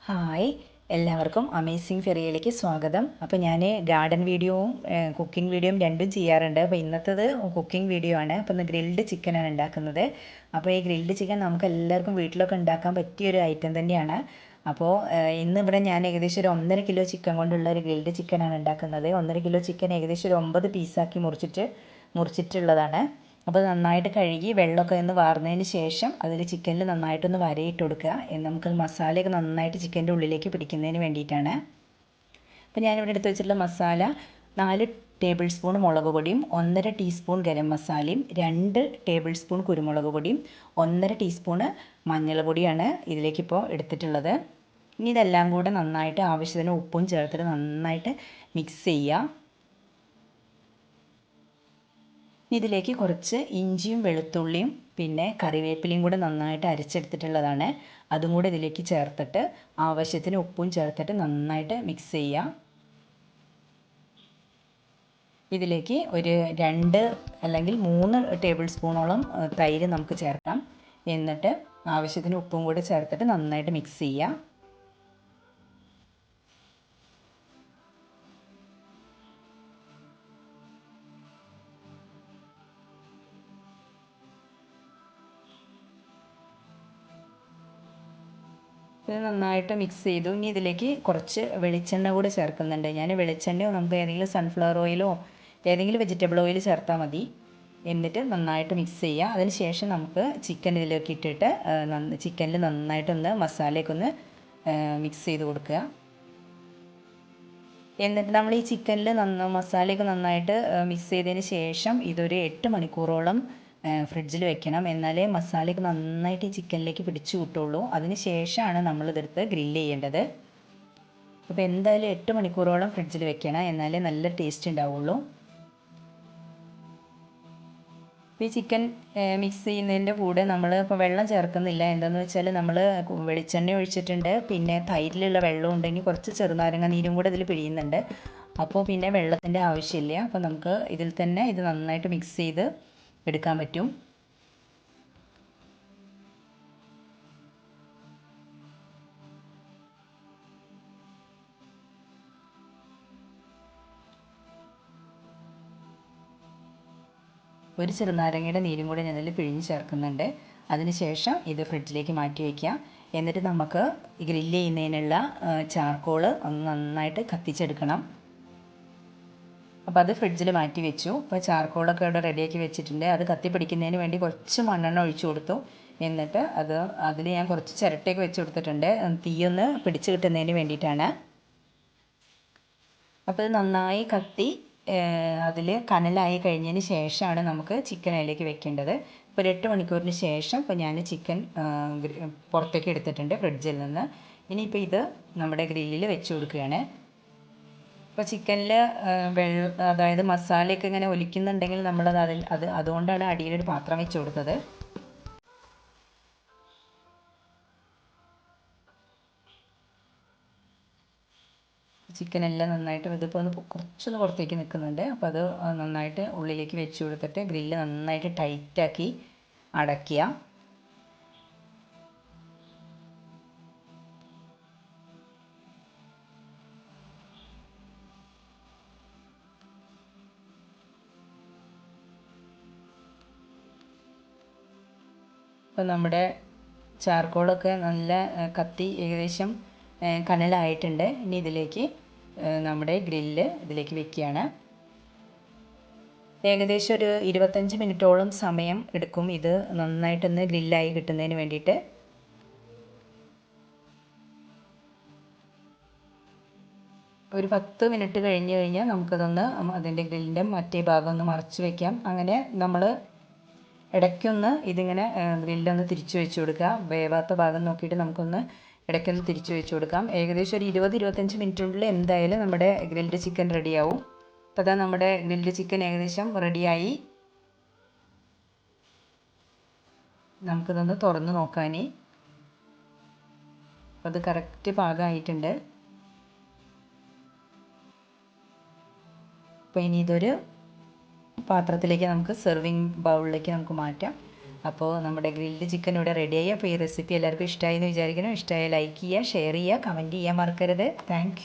Hi, എല്ലാവർക്കും amazing ഫെറിയയിലേക്ക് സ്വാഗതം. അപ്പോൾ ഞാൻ ഗാർഡൻ വീഡിയോവും കുക്കിംഗ് വീഡിയോയും രണ്ടും ചെയ്യാറുണ്ട്. അപ്പോൾ ഇന്നത്തേത് കുക്കിംഗ് വീഡിയോ ആണ്. അപ്പോൾ ഇന്ന് ഗ്രിൽഡ് ചിക്കനാണ് ഉണ്ടാക്കുന്നത്. അപ്പോൾ ഈ ഗ്രിൽഡ് ചിക്കൻ നമുക്ക് എല്ലാവർക്കും വീട്ടിലൊക്കെ ഉണ്ടാക്കാൻ പറ്റിയൊരു ഐറ്റം തന്നെയാണ്. അപ്പോൾ ഇന്ന് ഇവിടെ ഞാൻ ഏകദേശം ഒരു 1.5 കിലോ ചിക്കൻ കൊണ്ടുള്ള ഒരു ഗ്രിൽഡ് ചിക്കനാണ് ഉണ്ടാക്കുന്നത്. 1.5 കിലോ ചിക്കൻ ഏകദേശം ഒരു 9 പീസാക്കി മുറിച്ചിട്ടുള്ളതാണ്. അപ്പോൾ നന്നായിട്ട് കഴുകി വെള്ളമൊക്കെ ഒന്ന് വാർന്നതിന് ശേഷം അതിൽ ചിക്കനിൽ നന്നായിട്ടൊന്ന് വരയിട്ട് കൊടുക്കുക. നമുക്ക് മസാലയൊക്കെ നന്നായിട്ട് ചിക്കൻ്റെ ഉള്ളിലേക്ക് പിടിക്കുന്നതിന് വേണ്ടിയിട്ടാണ്. അപ്പോൾ ഞാനിവിടെ എടുത്ത് വെച്ചിട്ടുള്ള മസാല 4 ടേബിൾ സ്പൂൺ മുളക് പൊടിയും 1.5 ടീസ്പൂൺ ഗരം മസാലയും 2 ടേബിൾ സ്പൂൺ കുരുമുളക് പൊടിയും 1.5 ടീസ്പൂൺ മഞ്ഞൾപ്പൊടിയാണ് ഇതിലേക്കിപ്പോൾ എടുത്തിട്ടുള്ളത്. ഇനി ഇതെല്ലാം കൂടെ നന്നായിട്ട് ആവശ്യത്തിന് ഉപ്പും ചേർത്തിട്ട് നന്നായിട്ട് മിക്സ് ചെയ്യുക. ഇതിലേക്ക് കുറച്ച് ഇഞ്ചിയും വെളുത്തുള്ളിയും പിന്നെ കറിവേപ്പിലയും കൂടെ നന്നായിട്ട് അരച്ചെടുത്തിട്ടുള്ളതാണ്. അതും കൂടെ ഇതിലേക്ക് ചേർത്തിട്ട് ആവശ്യത്തിന് ഉപ്പും ചേർത്തിട്ട് നന്നായിട്ട് മിക്സ് ചെയ്യുക. ഇതിലേക്ക് ഒരു 2 അല്ലെങ്കിൽ 3 ടേബിൾ സ്പൂണോളം തൈര് നമുക്ക് ചേർക്കാം. എന്നിട്ട് ആവശ്യത്തിന് ഉപ്പും കൂടെ ചേർത്തിട്ട് നന്നായിട്ട് മിക്സ് ചെയ്യുക. ഇത് നന്നായിട്ട് മിക്സ് ചെയ്തു. ഇനി ഇതിലേക്ക് കുറച്ച് വെളിച്ചെണ്ണ കൂടി ചേർക്കുന്നുണ്ട്. ഞാൻ വെളിച്ചെണ്ണയോ നമുക്ക് ഏതെങ്കിലും സൺഫ്ലവർ ഓയിലോ ഏതെങ്കിലും വെജിറ്റബിൾ ഓയിൽ ചേർത്താൽ മതി. എന്നിട്ട് നന്നായിട്ട് മിക്സ് ചെയ്യുക. അതിന് ശേഷം നമുക്ക് ചിക്കൻ ഇതിലേക്ക് ഇട്ടിട്ട് ചിക്കനിൽ നന്നായിട്ടൊന്ന് മസാലയൊക്കെ ഒന്ന് മിക്സ് ചെയ്ത് കൊടുക്കുക. എന്നിട്ട് നമ്മൾ ഈ ചിക്കനിൽ മസാലയൊക്കെ നന്നായിട്ട് മിക്സ് ചെയ്തതിന് ശേഷം ഇതൊരു 8 മണിക്കൂറോളം ഫ്രിഡ്ജിൽ വെക്കണം. എന്നാലേ മസാലയൊക്കെ നന്നായിട്ട് ഈ ചിക്കനിലേക്ക് പിടിച്ചു കിട്ടുള്ളൂ. അതിന് ശേഷമാണ് നമ്മളിതെടുത്ത് ഗ്രില്ല് ചെയ്യേണ്ടത്. അപ്പോൾ എന്തായാലും 8 മണിക്കൂറോളം ഫ്രിഡ്ജിൽ വെക്കണം, എന്നാലേ നല്ല ടേസ്റ്റ് ഉണ്ടാവുള്ളൂ. അപ്പോൾ ഈ ചിക്കൻ മിക്സ് ചെയ്യുന്നതിൻ്റെ കൂടെ നമ്മൾ ഇപ്പോൾ വെള്ളം ചേർക്കുന്നില്ല. എന്താണെന്ന് വെച്ചാൽ നമ്മൾ വെളിച്ചെണ്ണ ഒഴിച്ചിട്ടുണ്ട്, പിന്നെ തൈരിലുള്ള വെള്ളം ഉണ്ടെങ്കിൽ കുറച്ച് ചെറുനാരങ്ങ നീരും കൂടെ ഇതിൽ പിഴിയുന്നുണ്ട്. അപ്പോൾ പിന്നെ വെള്ളത്തിൻ്റെ ആവശ്യമില്ല. അപ്പോൾ നമുക്ക് ഇതിൽ തന്നെ ഇത് നന്നായിട്ട് മിക്സ് ചെയ്ത് എടുക്കാൻ പറ്റും. ഒരു ചെറുനാരങ്ങയുടെ നീരും കൂടി ഞാൻ ഇതിൽ പിഴിഞ്ഞ് ചേർക്കുന്നുണ്ട്. അതിനുശേഷം ഇത് ഫ്രിഡ്ജിലേക്ക് മാറ്റി വയ്ക്കുക. എന്നിട്ട് നമുക്ക് ഗ്രില്ല് ചെയ്യുന്നതിനുള്ള ചാർക്കോൾ ഒന്ന് നന്നായിട്ട് കത്തിച്ചെടുക്കണം. അപ്പോൾ അത് ഫ്രിഡ്ജിൽ മാറ്റി വെച്ചു. അപ്പോൾ ചാർക്കോളൊക്കെ ഇവിടെ റെഡിയാക്കി വെച്ചിട്ടുണ്ട്. അത് കത്തിപ്പിടിക്കുന്നതിന് വേണ്ടി കുറച്ച് മണ്ണെണ്ണ ഒഴിച്ചു കൊടുത്തു. എന്നിട്ട് അതിൽ ഞാൻ കുറച്ച് ചിരട്ടയൊക്കെ വെച്ച് കൊടുത്തിട്ടുണ്ട്, തീയൊന്ന് പിടിച്ച് കിട്ടുന്നതിന് വേണ്ടിയിട്ടാണ്. അപ്പോൾ ഇത് നന്നായി കത്തി അതിൽ കനലായി കഴിഞ്ഞതിന് ശേഷമാണ് നമുക്ക് ചിക്കൻ അതിലേക്ക് വെക്കേണ്ടത്. ഇപ്പോൾ 8 മണിക്കൂറിന് ശേഷം ഇപ്പോൾ ഞാൻ ചിക്കൻ പുറത്തേക്ക് എടുത്തിട്ടുണ്ട് ഫ്രിഡ്ജിൽ നിന്ന്. ഇനിയിപ്പോൾ ഇത് നമ്മുടെ ഗ്രില്ലിൽ വെച്ച് കൊടുക്കുകയാണ്. ഇപ്പോൾ ചിക്കനിൽ അതായത് മസാലയൊക്കെ ഇങ്ങനെ ഒലിക്കുന്നുണ്ടെങ്കിൽ നമ്മളത് അതുകൊണ്ടാണ് അടിയിലൊരു പാത്രം വെച്ച് കൊടുത്തത്. ചിക്കനെല്ലാം നന്നായിട്ട് ഇതിപ്പോൾ കുറച്ചൊന്ന് പുറത്തേക്ക് നിൽക്കുന്നുണ്ട്. അപ്പോൾ അത് നന്നായിട്ട് ഉള്ളിലേക്ക് വെച്ച് കൊടുത്തിട്ട് ഗ്രില്ല് നന്നായിട്ട് ടൈറ്റാക്കി അടയ്ക്കുക. അപ്പോൾ നമ്മുടെ ചാർക്കോളൊക്കെ നല്ല കത്തി ഏകദേശം കനലായിട്ടുണ്ട്. ഇനി ഇതിലേക്ക് നമ്മുടെ ഗ്രില്ല് ഇതിലേക്ക് വെക്കുകയാണ്. ഏകദേശം ഒരു 25 മിനിറ്റോളം സമയം എടുക്കും ഇത് നന്നായിട്ടൊന്ന് ഗ്രില്ലായി കിട്ടുന്നതിന് വേണ്ടിയിട്ട്. ഒരു 10 മിനിറ്റ് കഴിഞ്ഞ് കഴിഞ്ഞാൽ നമുക്കതൊന്ന് അതിൻ്റെ ഗ്രില്ലിൻ്റെ മറ്റേ ഭാഗം ഒന്ന് മറച്ച് വയ്ക്കാം. അങ്ങനെ നമ്മൾ ഇടയ്ക്കൊന്ന് ഇതിങ്ങനെ ഗ്രില്ലൊന്ന് തിരിച്ച് വെച്ച് കൊടുക്കുക. വേവാത്ത ഭാഗം നോക്കിയിട്ട് നമുക്കൊന്ന് ഇടയ്ക്കൊന്ന് തിരിച്ച് വെച്ച് കൊടുക്കാം. ഏകദേശം ഒരു 20-25 മിനിറ്റിനുള്ളിൽ എന്തായാലും നമ്മുടെ ഗ്രിൽഡ് ചിക്കൻ റെഡിയാവും. അപ്പോൾ അതാ നമ്മുടെ ഗ്രിൽഡ് ചിക്കൻ ഏകദേശം റെഡിയായി. നമുക്കിതൊന്ന് തുറന്ന് നോക്കാൻ. അപ്പോൾ അത് കറക്റ്റ് പാകമായിട്ടുണ്ട്. അപ്പോൾ ഇനി ഇതൊരു പാത്രത്തിലേക്ക് നമുക്ക് സെർവിങ് ബൗളിലേക്ക് നമുക്ക് മാറ്റാം. അപ്പോൾ നമ്മുടെ ഗ്രിൽഡ് ചിക്കൻ ഇവിടെ റെഡിയായി. അപ്പോൾ ഈ റെസിപ്പി എല്ലാവർക്കും ഇഷ്ടമായി എന്ന് വിചാരിക്കണം. ഇഷ്ടമായ ലൈക്ക് ചെയ്യുക, ഷെയർ ചെയ്യുക, കമൻറ്റ് ചെയ്യാൻ മറക്കരുത്. താങ്ക്